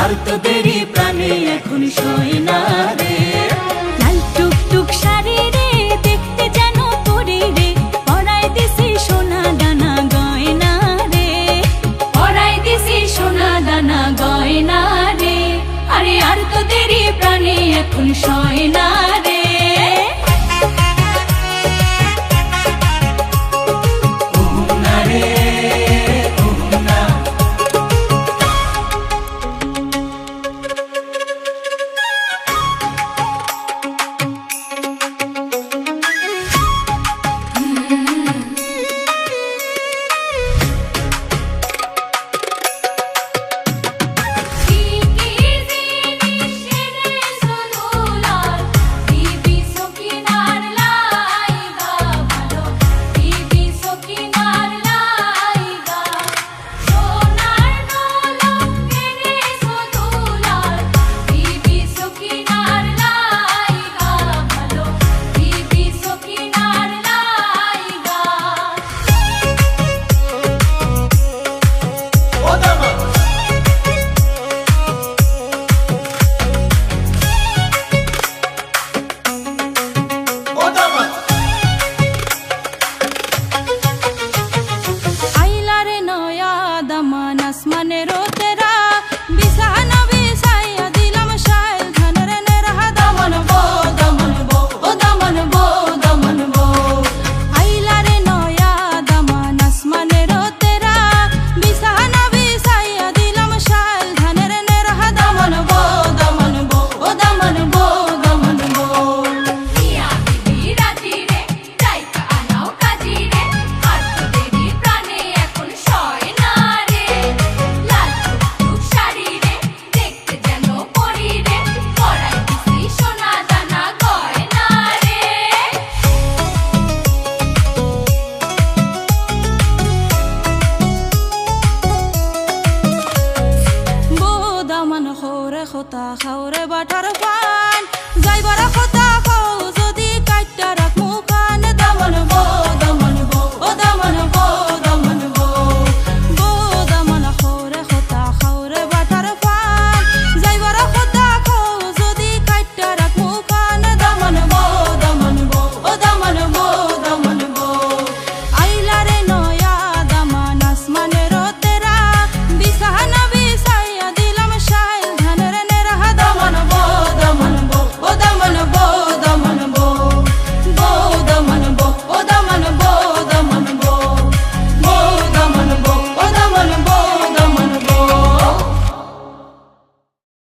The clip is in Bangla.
আর তোদেরই প্রাণে এখন সয় না রে। লাল টুকটুক শাড়ি রে দেখতে যেন তোরে রে, পরাই দিছি সোনা দানা গয়না রে, পরাই দিছি সোনা দানা গয়না রে। আরে আর তোদেরই প্রাণে এখন সয় না রে। আসমানেরও তেরা বিছানা বিছাইয়া দিলাম শাইল ধানের নেরহা দমন বো দমন বো ও দমন বো দমন বো। আইলারে নয়া দামান আসমানেরও তেরা বিছানা বিছাইয়া দিলাম শাইল ধানের নেরহা দমন বো দমন বো ও দমন বো দমন বো। মিয়া বিবি রাজি রে যাইকা আনাও কাজি রে, আর তোদেরই প্রাণে এখন সয় না রে। খোতা খাওরে বাটার পান যাইবারা খোতা খাও যদি কাইটা রাখ মুখান দমন বো দমন বো ও দমন বো